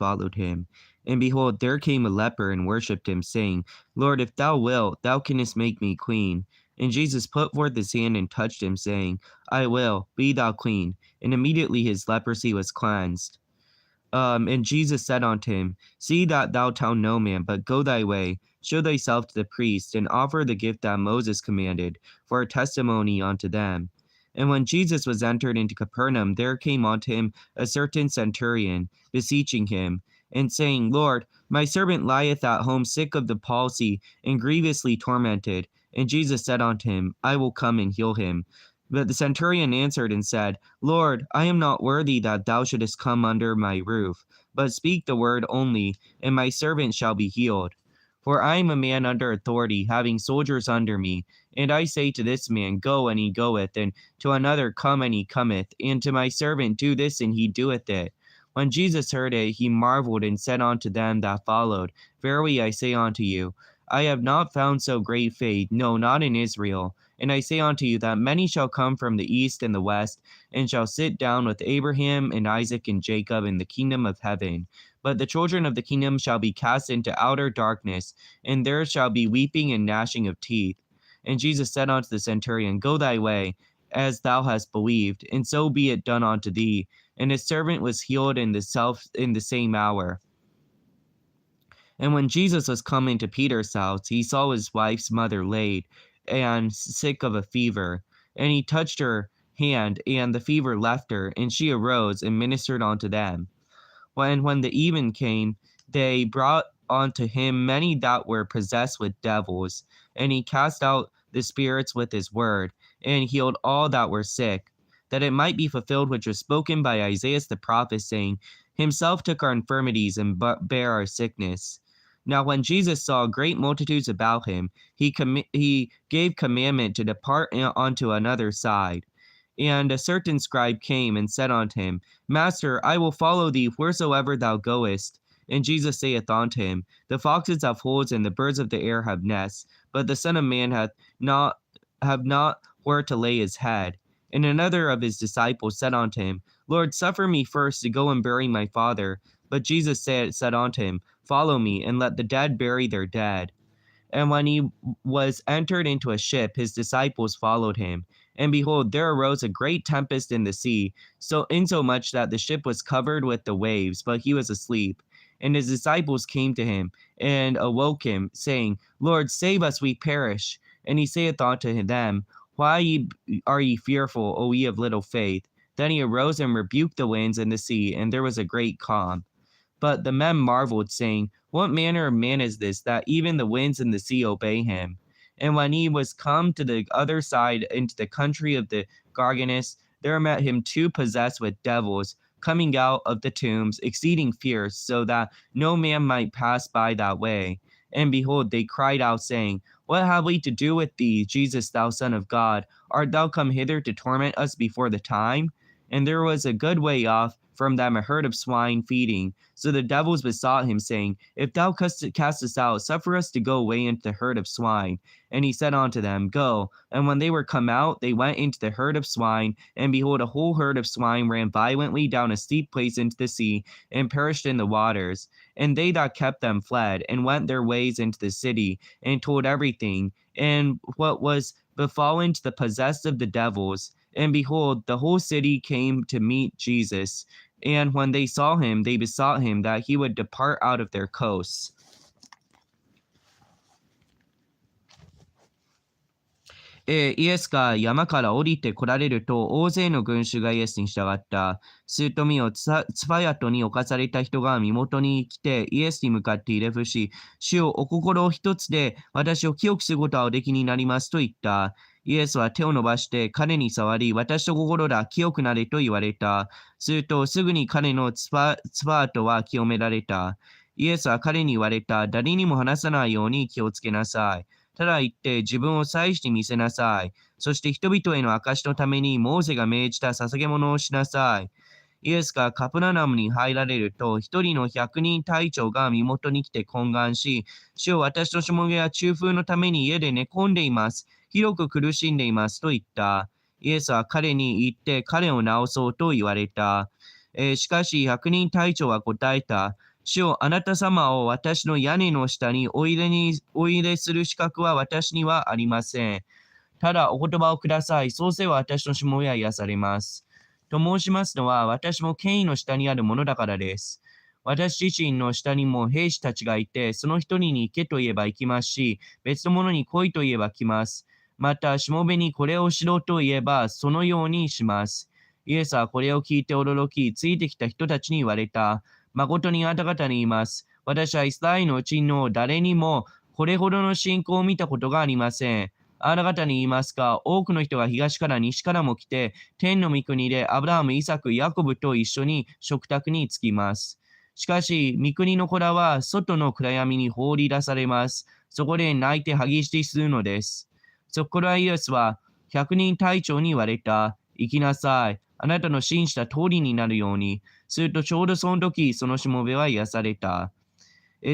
followed him. And behold, there came a leper and worshipped him, saying, Lord, if thou wilt, thou canst make me clean. And Jesus put forth his hand and touched him, saying, I will, be thou clean. And immediately his leprosy was cleansed. And Jesus said unto him, See that thou tell no man, but go thy way, show thyself to the priest, and offer the gift that Moses commanded, for a testimony unto them. And when Jesus was entered into Capernaum, there came unto him a certain centurion, beseeching him, and saying, Lord, my servant lieth at home sick of the palsy, and grievously tormented. And Jesus said unto him, I will come and heal him. But the centurion answered and said, Lord, I am not worthy that thou shouldest come under my roof, but speak the word only, and my servant shall be healed. For I am a man under authority, having soldiers under me. And I say to this man, Go, and he goeth, and to another, Come, and he cometh, and to my servant, Do this, and he doeth it. When Jesus heard it, he marveled, and said unto them that followed, Verily I say unto you, I have not found so great faith, no, not in Israel. And I say unto you that many shall come from the east and the west, and shall sit down with Abraham and Isaac and Jacob in the kingdom of heaven. But the children of the kingdom shall be cast into outer darkness, and there shall be weeping and gnashing of teeth. And Jesus said unto the centurion, Go thy way, as thou hast believed, and so be it done unto thee. And his servant was healed in the same hour. And when Jesus was come into Peter's house, he saw his wife's mother laid, and sick of a fever. And he touched her hand, and the fever left her, and she arose and ministered unto them. When the even came, they brought unto him many that were possessed with devils, and he cast out the spirits with his word, and healed all that were sick, that it might be fulfilled which was spoken by Isaiah the prophet, saying, Himself took our infirmities and bare our sickness. Now when Jesus saw great multitudes about him, he gave commandment to depart unto another side. And a certain scribe came and said unto him, Master, I will follow thee wheresoever thou goest. And Jesus saith unto him, The foxes have holes, and the birds of the air have nests, but the Son of Man hath not where to lay his head. And another of his disciples said unto him, Lord, suffer me first to go and bury my father. But Jesus said unto him, Follow me, and let the dead bury their dead. And when he was entered into a ship, his disciples followed him. And behold, there arose a great tempest in the sea, insomuch that the ship was covered with the waves, but he was asleep. And his disciples came to him, and awoke him, saying, Lord, save us, we perish. And he saith unto them, Why are ye fearful, O ye of little faith? Then he arose and rebuked the winds and the sea, and there was a great calm. But the men marveled, saying, What manner of man is this, that even the winds and the sea obey him? And when he was come to the other side into the country of the Garganes, there met him two possessed with devils, coming out of the tombs, exceeding fierce, so that no man might pass by that way. And behold, they cried out, saying, What have we to do with thee, Jesus, thou Son of God? Art thou come hither to torment us before the time? And there was a good way off from them a herd of swine feeding. So the devils besought him, saying, If thou cast us out, suffer us to go away into the herd of swine. And he said unto them, Go. And when they were come out, they went into the herd of swine, and behold, a whole herd of swine ran violently down a steep place into the sea, and perished in the waters. And they that kept them fled, and went their ways into the city, and told everything, and what was befallen to the possessed of the devils. And behold, the whole city came to meet Jesus. And when they saw him, they besought him that he would depart out of their coasts. イエスが山から降りて来られると、大勢の群衆がイエスに従った。すると見よ、ツフヤトに侵された人が身元に来て、イエスに向かってひれ伏し、主よ、お心を一つで私を清くすることはおできになりますと言った。イエスは手を伸ばして彼に触り、私と心だ、清くなれと言われた。するとすぐに彼のツファートは清められた。イエスは彼に言われた。誰にも話さないように気をつけなさい。ただ言って自分を祭してみせなさい。そして人々への証のためにモーセが命じた捧げ物をしなさい。イエスがカプナナムに入られると、一人の100人隊長が身元に来て懇願し、主よ、私のしもべは中風のために家で寝込んでいます。広く苦しんでいますと言った。イエスは彼に言って彼を治そうと言われた。しかし100人隊長は答えた。主よ、あなた様を私の屋根の下にお入れする資格は私にはありません。ただお言葉をください。そうせば私のしもべは癒されます。と申しますのは、私も権威の下にあるものだからです。私自身の下にも兵士たちがいて、その一人に行けと言えば行きますし、別の者に来いと言えば来ます。また、しもべにこれをしろと言えば、そのようにします。イエスはこれを聞いて驚き、ついてきた人たちに言われた。誠にあなた方に言います。私はイスラエルのうちの誰にもこれほどの信仰を見たことがありません。あなた方に言いますか、多くの人が東から西からも来て、天の御国でアブラハム、イサク、ヤコブと一緒に食卓に着きます。しかし、御国の子らは外の暗闇に放り出されます。そこで泣いて歯ぎしりするのです。そこからイエスは百人隊長に言われた。行きなさい。あなたの信じた通りになるように。するとちょうどその時、そのしもべは癒された。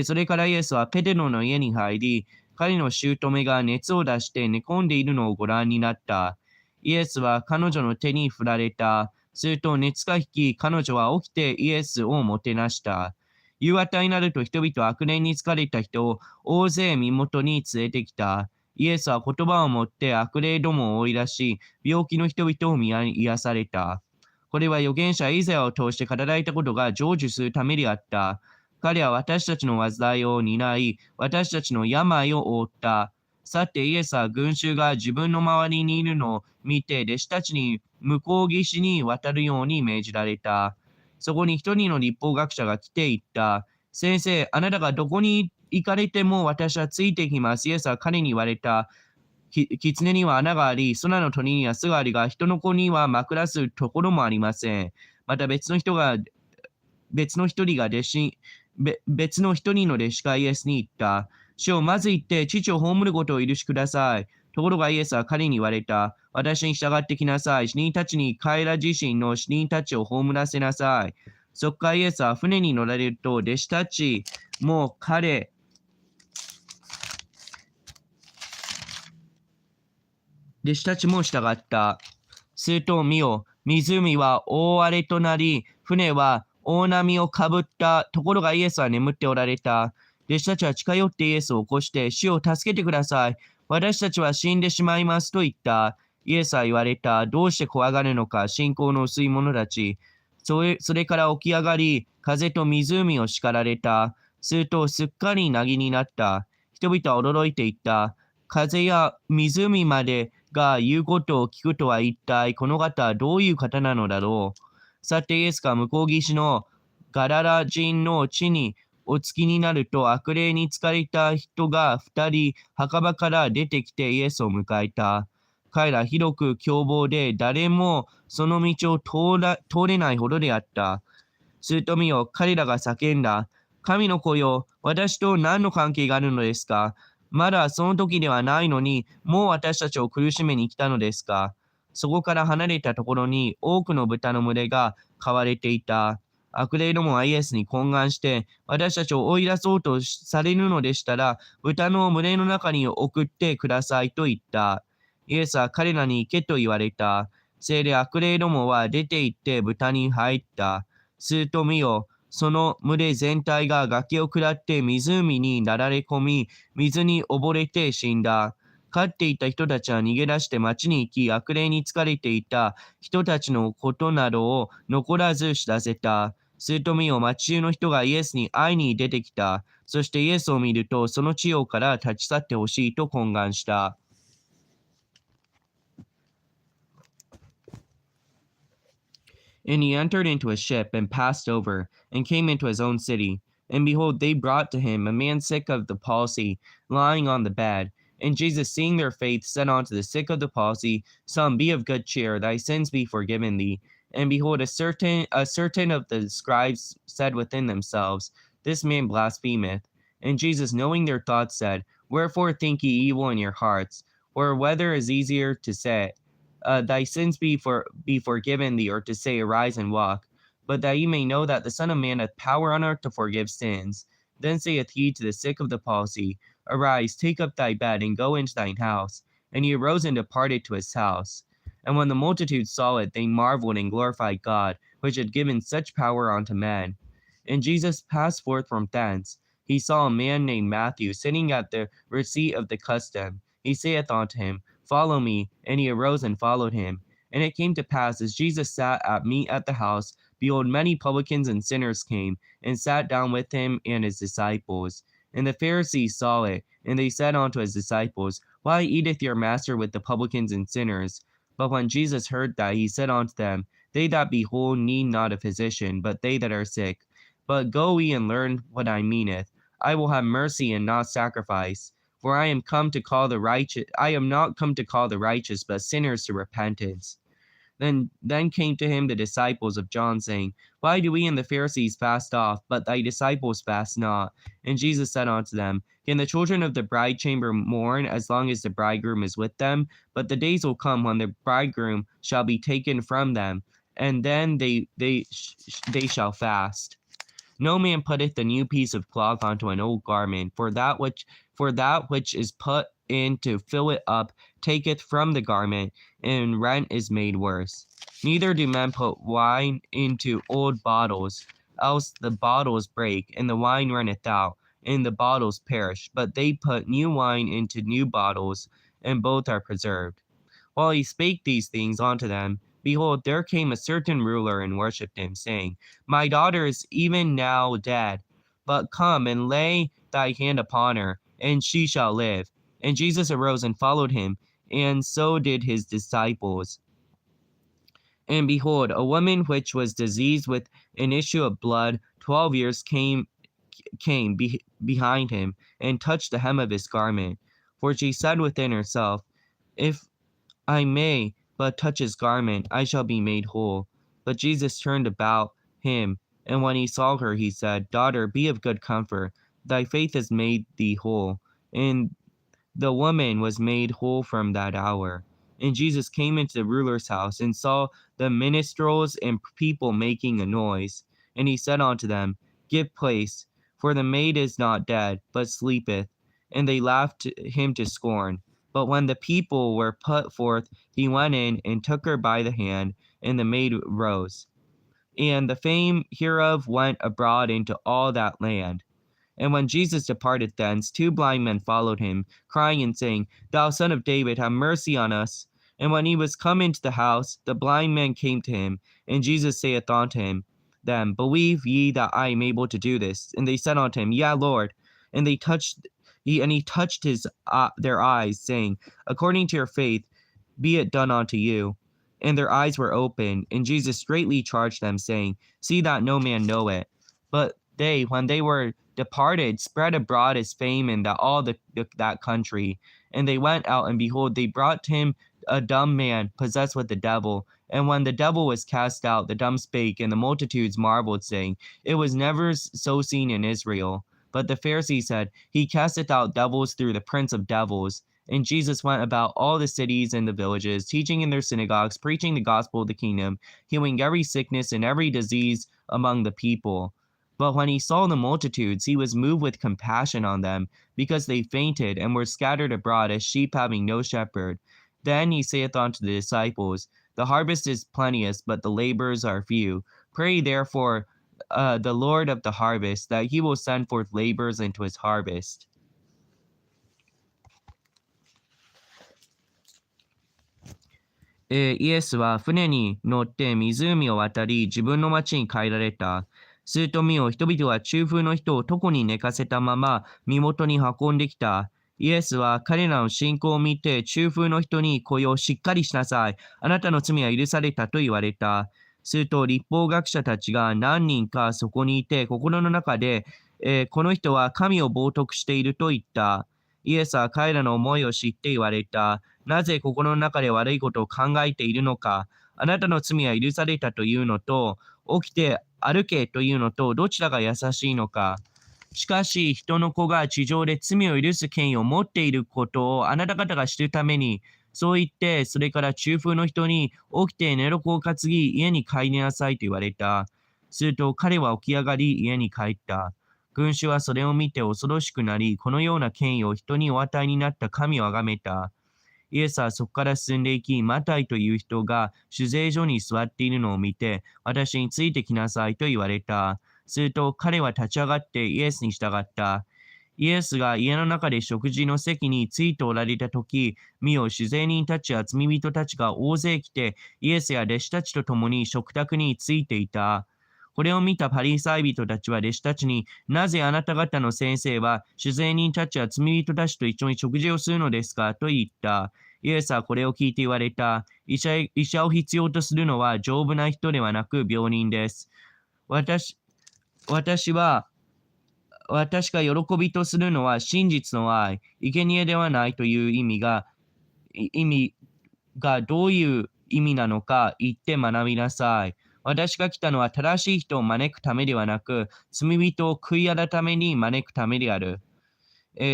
それからイエスはペテロの家に入り、彼の姑が熱を出して寝込んでいるのをご覧になった。イエスは彼女の手に振られた。すると熱が引き、彼女は起きてイエスをもてなした。夕方になると人々は悪霊に疲れた人を大勢身元に連れてきた。イエスは言葉を持って悪霊どもを追い出し、病気の人々を癒された。これは預言者イザヤを通して語られたことが成就するためであった。彼は私たちの災いを担い、私たちの病を負った。さてイエスは群衆が自分の周りにいるのを見て、弟子たちに向こう岸に渡るように命じられた。そこに一人の律法学者が来て言った。先生、あなたがどこに行かれても私はついていきます。イエスは彼に言われた。狐には穴があり、空の鳥には巣がありが、人の子には枕するところもありません。また別の一人の弟子がイエスに言った。主をまず行って父を葬ることを許しください。ところがイエスは彼に言われた。私に従ってきなさい。死人たちに彼ら自身の死人たちを葬らせなさい。そこからイエスは船に乗られると、弟子たちも従った。すると見よ、湖は大荒れとなり、船は大波をかぶった。ところがイエスは眠っておられた。弟子たちは近寄ってイエスを起こして、主を助けてください。私たちは死んでしまいますと言った。イエスは言われた。どうして怖がるのか、信仰の薄い者たち。それから起き上がり、風と湖を叱られた。するとすっかり凪になった。人々は驚いていった。風や湖までが言うことを聞くとは一体この方はどういう方なのだろう。さてイエスが向こう岸のガララ人の地にお着きになると悪霊に疲れた人が二人墓場から出てきてイエスを迎えた。彼ら広く凶暴で誰もその道を通れないほどであった。すると見よ、彼らが叫んだ。神の子よ、私と何の関係があるのですか？まだその時ではないのに、もう私たちを苦しめに来たのですか？そこから離れたところに多くの豚の群れが飼われていた。悪霊どもはイエスに懇願して、私たちを追い出そうとされるのでしたら、豚の群れの中に送ってくださいと言った。イエスは彼らに行けと言われた。せいで悪霊どもは出て行って豚に入った。すると見よ、その群れ全体が崖を下って湖になだれ込み、水に溺れて死んだ。飼っていた人たちは逃げ出して町に行き、悪霊に疲れていた人たちのことなどを残らず知らせた。すると見よ、町中の人がイエスに会いに出てきた。そしてイエスを見ると、その地方から立ち去ってほしいと懇願した。And he entered into a ship and passed over, and came into his own city. And behold, they brought to him a man sick of the palsy, lying on the bed. And Jesus, seeing their faith, said unto the sick of the palsy, Son, be of good cheer, thy sins be forgiven thee. And behold, a certain of the scribes said within themselves, This man blasphemeth. And Jesus, knowing their thoughts, said, Wherefore think ye evil in your hearts? Or whether is easier to say, thy sins be forgiven thee, or to say, arise and walk. But that ye may know that the Son of Man hath power on earth to forgive sins. Then saith he to the sick of the palsy, Arise, take up thy bed, and go into thine house. And he arose and departed to his house. And when the multitude saw it, they marveled and glorified God, which had given such power unto men. And Jesus passed forth from thence. He saw a man named Matthew sitting at the receipt of the custom. He saith unto him, Follow me. And he arose and followed him. And it came to pass, as Jesus sat at meat at the house, behold, many publicans and sinners came, and sat down with him and his disciples. And the Pharisees saw it, and they said unto his disciples, Why eateth your master with the publicans and sinners? But when Jesus heard that, he said unto them, They that be whole need not a physician, but they that are sick. But go ye and learn what I meaneth. I will have mercy and not sacrifice. For I am not come to call the righteous, but sinners to repentance. Then came to him the disciples of John, saying, Why do we and the Pharisees fast oft, but thy disciples fast not? And Jesus said unto them, Can the children of the bride chamber mourn as long as the bridegroom is with them? But the days will come when the bridegroom shall be taken from them, and then they shall fast. No man putteth a new piece of cloth onto an old garment, for that which is put in to fill it up taketh from the garment, and rent is made worse. Neither do men put wine into old bottles, else the bottles break, and the wine runneth out, and the bottles perish. But they put new wine into new bottles, and both are preserved. While he spake these things unto them, behold, there came a certain ruler and worshipped him, saying, My daughter is even now dead, but come and lay thy hand upon her, and she shall live. And Jesus arose and followed him, and so did his disciples. And behold, a woman which was diseased with an issue of blood 12 years came behind him, and touched the hem of his garment. For she said within herself, If I may but touch his garment, I shall be made whole. But Jesus turned about him, and when he saw her, he said, Daughter, be of good comfort, thy faith has made thee whole. And the woman was made whole from that hour. And Jesus came into the ruler's house, and saw the minstrels and people making a noise. And he said unto them, Give place, for the maid is not dead, but sleepeth. And they laughed him to scorn. But when the people were put forth, he went in and took her by the hand, and the maid rose. And the fame hereof went abroad into all that land. And when Jesus departed thence, 2 blind men followed him, crying and saying, Thou son of David, have mercy on us. And when he was come into the house, the blind men came to him, and Jesus saith unto them, Believe ye that I am able to do this? And they said unto him, Yea, Lord. And he touched their eyes, saying, According to your faith, be it done unto you. And their eyes were opened, and Jesus straitly charged them, saying, See that no man know it. But they, when they were departed, spread abroad his fame in that country. And they went out, and behold, they brought him a dumb man, possessed with the devil. And when the devil was cast out, the dumb spake, and the multitudes marveled, saying, It was never so seen in Israel. But the Pharisees said, He casteth out devils through the prince of devils. And Jesus went about all the cities and the villages, teaching in their synagogues, preaching the gospel of the kingdom, healing every sickness and every disease among the people. But when he saw the multitudes, he was moved with compassion on them, because they fainted and were scattered abroad as sheep having no shepherd. Then he saith unto the disciples, The harvest is plenteous, but the laborers are few. Pray therefore the Lord of the harvest, that he will send forth laborers into his harvest. イエスは船に乗って湖を渡り、自分の町に帰られた。すると見よ、人々は中風の人を床に寝かせたまま身元に運んできた。イエスは彼らの信仰を見て、中風の人にこれをしっかりしなさい。あなたの罪は許されたと言われた。すると立法学者たちが何人かそこにいて、心の中で、この人は神を冒涜していると言った。イエスは彼らの思いを知って言われた。なぜ心の中で悪いことを考えているのか。あなたの罪は許されたというのと、起きて歩けというのと、どちらが優しいのか。しかし、人の子が地上で罪を許す権威を持っていることをあなた方が知るために、そう言って、それから中風の人に起きて寝床を担ぎ、家に帰りなさいと言われた。すると彼は起き上がり、家に帰った。群衆はそれを見て恐ろしくなり、このような権威を人にお与えになった神をあがめた。イエスはそこから進んでいき、マタイという人が酒税所に座っているのを見て、私についてきなさいと言われた。すると彼は立ち上がってイエスに従った。イエスが家の中で食事の席についておられたとき、見よ、主税人たちや罪人たちが大勢来て、イエスや弟子たちと共に食卓についていた。これを見たパリサイ人たちは弟子たちに、なぜあなた方の先生は主税人たちや罪人たちと一緒に食事をするのですかと言った。イエスはこれを聞いて言われた。医者を必要とするのは丈夫な人ではなく病人です。私が喜びとするのは真実の愛、生贄ではないという意味がどういう意味なのか言って学びなさい。私が来たのは正しい人を招くためではなく、罪人を悔い改めに招くためである。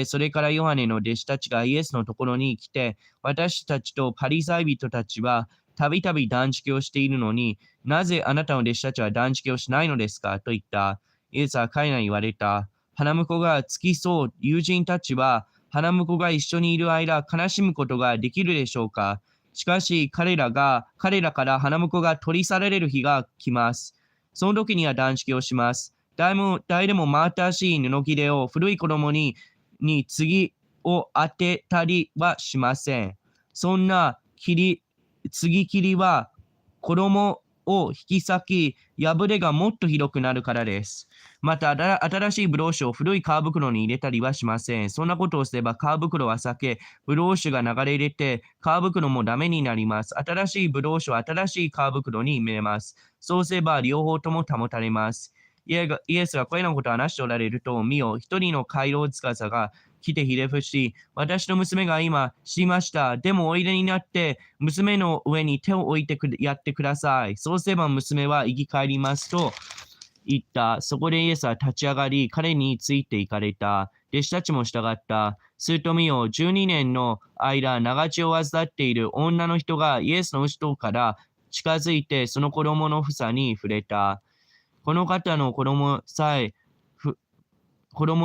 それからヨハネの弟子たちがイエスのところに来て、私たちとパリサイ人たちはたびたび断食をしているのに、なぜあなたの弟子たちは断食をしないのですかと言った。イエスは彼らに言われた。花婿が付き添う友人たちは、花婿が一緒にいる間、悲しむことができるでしょうか。しかし彼らから花婿が取り去られる日が来ます。その時には断食をします。誰でも真新しい布切れを古い子供に次を当てたりはしません。そんな継ぎ切りは衣を引き裂き、破れがもっとひどくなるからです。また、新しいブドウ酒を古い皮袋に入れたりはしません。そんなことをすれば皮袋は裂け、ブドウ酒が流れ出て、皮袋もダメになります。新しいブドウ酒は新しい皮袋に入れます。そうすれば両方とも保たれます。イエスがこれらのことを話しておられると、見よ、一人の回廊司が来てひれ伏し、私の娘が今死にました。でもおいでになって、娘の上に手を置いてやってください。そうすれば娘は生き返りますと言った。そこでイエスは立ち上がり、彼について行かれた。弟子たちも従った。すると見よ、12年の間、長血を患っている女の人がイエスの後ろから近づいて、その衣の房に触れた。この方の衣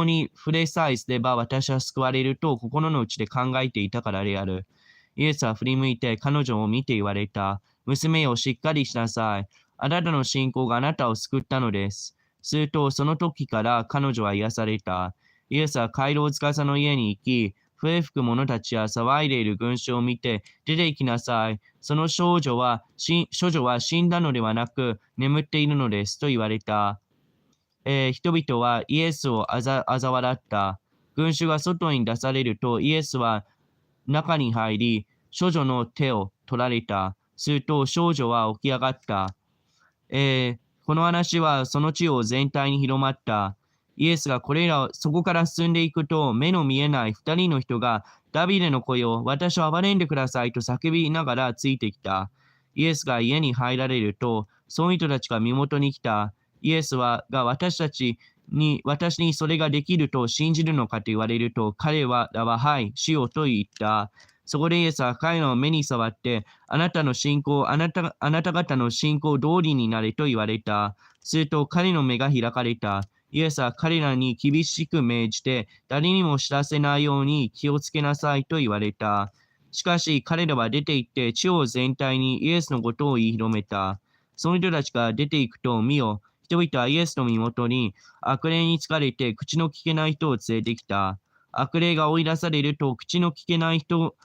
に触れさえすれば私は救われると心の内で考えていたからである。イエスは振り向いて彼女を見て言われた。娘よ、しっかりしなさい。あなたの信仰があなたを救ったのです。するとその時から彼女は癒された。イエスは回廊司の家に行き、笛吹く者たちや騒いでいる群衆を見て、出て行きなさい。その処女は死んだのではなく、眠っているのですと言われた。人々はイエスを嘲笑った。群衆が外に出されると、イエスは中に入り、処女の手を取られた。すると少女は起き上がった。この話はその地方全体に広まった。イエスがそこから進んでいくと、目の見えない二人の人が、ダビデの子よ、私を憐れんでくださいと叫びながらついてきた。イエスが家に入られると、その人たちが身元に来た。イエスが私にそれができると信じるのかと言われると、彼らははい、しようと言った。そこでイエスは彼らの目に触って、あなた方の信仰通りになれと言われた。すると彼の目が開かれた。イエスは彼らに厳しく命じて、誰にも知らせないように気をつけなさいと言われた。しかし彼らは出て行って地方全体にイエスのことを言い広めた。その人たちが出て行くと見よ、人々はイエスの身元に悪霊に疲れて口の聞けない人を連れてきた。悪霊が追い出されると口の聞けない人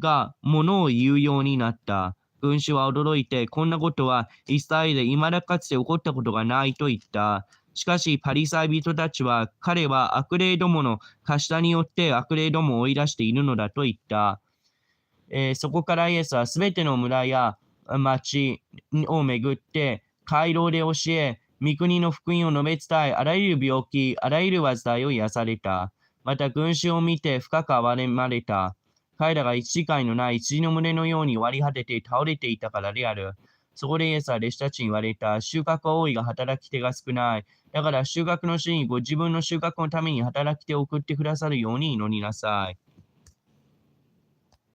が物を言うようになった。群衆は驚いて、こんなことはイスラエルで未だかつて起こったことがないと言った。しかしパリサイ人たちは、彼は悪霊どもの頭によって悪霊どもを追い出しているのだと言った。そこからイエスはすべての村や町を巡って、回廊で教え、御国の福音を述べ伝え、あらゆる病気、あらゆる災いを癒された。また群衆を見て深く憐れまれた。彼らが一時のない羊の群れのように割り果てて倒れていたからである。そこでイエスは弟子たちに言われた。収穫は多いが働き手が少ない。だから収穫の主にご自分の収穫のために働き手を送ってくださるように祈りなさい。